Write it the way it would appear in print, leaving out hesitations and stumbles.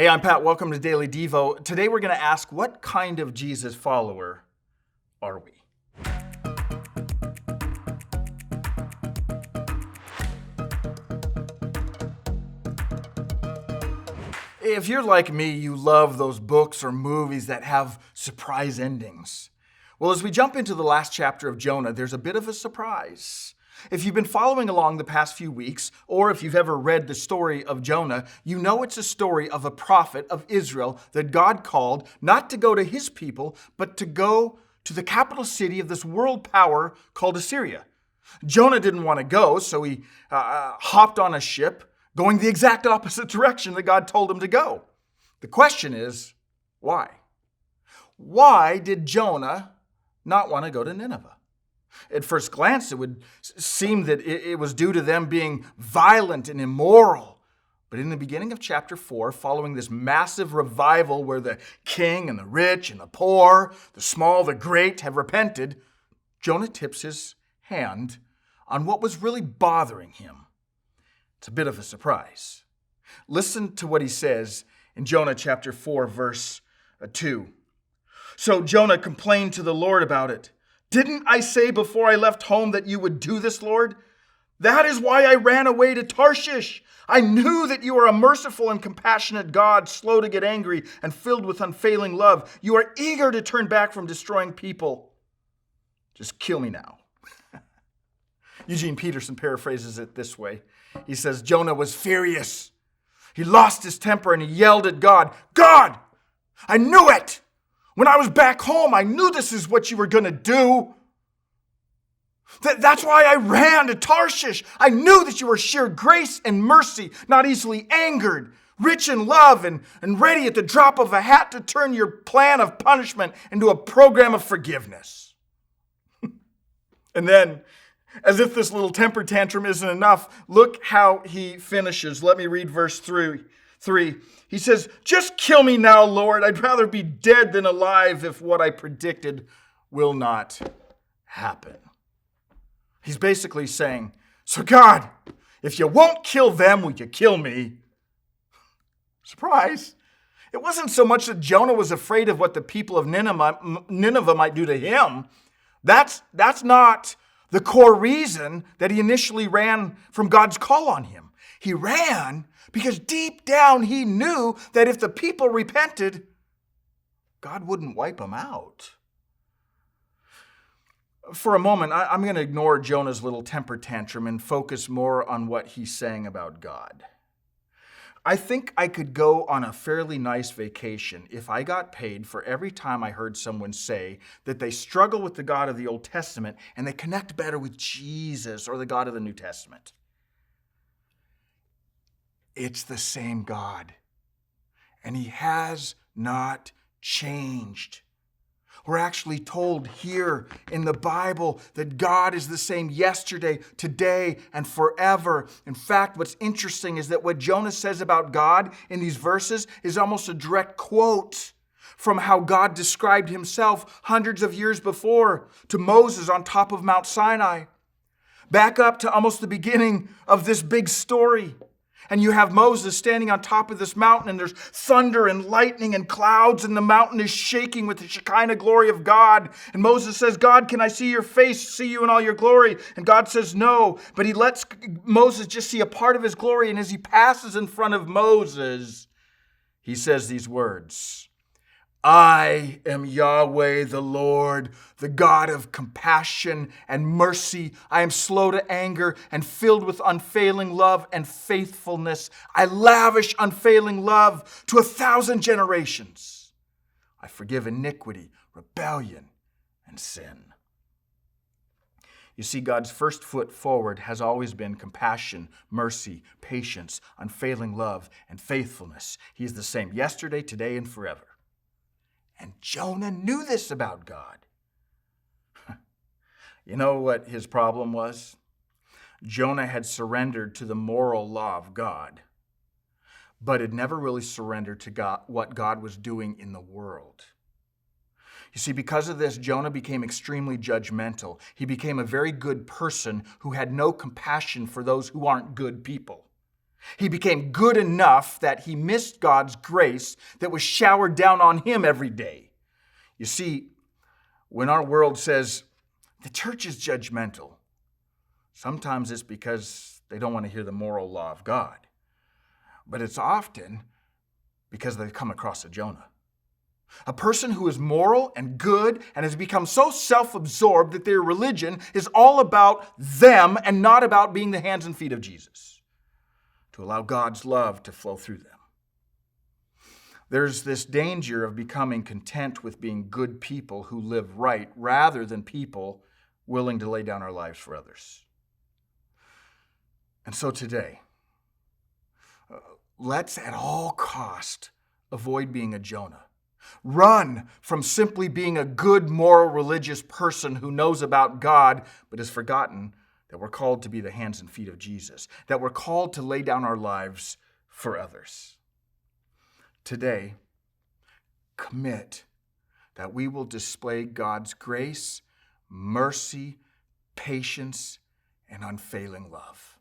Hey, I'm Pat. Welcome to Daily Devo. Today we're going to ask, what kind of Jesus follower are we? If you're like me, you love those books or movies that have surprise endings. Well, as we jump into the last chapter of Jonah, there's a bit of a surprise. If you've been following along the past few weeks, or if you've ever read the story of Jonah, you know it's a story of a prophet of Israel that God called not to go to his people, but to go to the capital city of this world power called Assyria. Jonah didn't want to go, so he hopped on a ship, going the exact opposite direction that God told him to go. The question is, why? Why did Jonah not want to go to Nineveh? At first glance, it would seem that it was due to them being violent and immoral. But in the beginning of chapter 4, following this massive revival where the king and the rich and the poor, the small, the great have repented, Jonah tips his hand on what was really bothering him. It's a bit of a surprise. Listen to what he says in Jonah chapter 4, verse 2. So Jonah complained to the Lord about it. Didn't I say before I left home that you would do this, Lord? That is why I ran away to Tarshish. I knew that you are a merciful and compassionate God, slow to get angry and filled with unfailing love. You are eager to turn back from destroying people. Just kill me now. Eugene Peterson paraphrases it this way. He says, Jonah was furious. He lost his temper and he yelled at God, God, I knew it! When I was back home, I knew this is what you were going to do. That's why I ran to Tarshish. I knew that you were sheer grace and mercy, not easily angered, rich in love, and ready at the drop of a hat to turn your plan of punishment into a program of forgiveness. And then, as if this little temper tantrum isn't enough, look how he finishes. Let me read verse 3. He says, just kill me now, Lord. I'd rather be dead than alive if what I predicted will not happen. He's basically saying, so God, if you won't kill them, will you kill me? Surprise. It wasn't so much that Jonah was afraid of what the people of Nineveh might do to him. That's not the core reason that he initially ran from God's call on him. He ran because deep down he knew that if the people repented, God wouldn't wipe them out. For a moment, I'm going to ignore Jonah's little temper tantrum and focus more on what he's saying about God. I think I could go on a fairly nice vacation if I got paid for every time I heard someone say that they struggle with the God of the Old Testament and they connect better with Jesus or the God of the New Testament. It's the same God, and he has not changed. We're actually told here in the Bible that God is the same yesterday, today, and forever. In fact, what's interesting is that what Jonah says about God in these verses is almost a direct quote from how God described himself hundreds of years before to Moses on top of Mount Sinai. Back up to almost the beginning of this big story. And you have Moses standing on top of this mountain, and there's thunder and lightning and clouds, and the mountain is shaking with the Shekinah glory of God. And Moses says, God, can I see your face, see you in all your glory? And God says no, but he lets Moses just see a part of his glory. And as he passes in front of Moses, he says these words, I am Yahweh the Lord, the God of compassion and mercy. I am slow to anger and filled with unfailing love and faithfulness. I lavish unfailing love to 1,000 generations. I forgive iniquity, rebellion, and sin. You see, God's first foot forward has always been compassion, mercy, patience, unfailing love, and faithfulness. He is the same yesterday, today, and forever. And Jonah knew this about God. You know what his problem was? Jonah had surrendered to the moral law of God, but had never really surrendered to God, what God was doing in the world. You see, because of this, Jonah became extremely judgmental. He became a very good person who had no compassion for those who aren't good people. He became good enough that he missed God's grace that was showered down on him every day. You see, when our world says the church is judgmental, sometimes it's because they don't want to hear the moral law of God. But it's often because they've come across a Jonah. A person who is moral and good and has become so self-absorbed that their religion is all about them and not about being the hands and feet of Jesus, to allow God's love to flow through them. There's this danger of becoming content with being good people who live right rather than people willing to lay down our lives for others. And so today, let's at all cost avoid being a Jonah. Run from simply being a good, moral, religious person who knows about God but has forgotten that we're called to be the hands and feet of Jesus, that we're called to lay down our lives for others. Today, commit that we will display God's grace, mercy, patience, and unfailing love.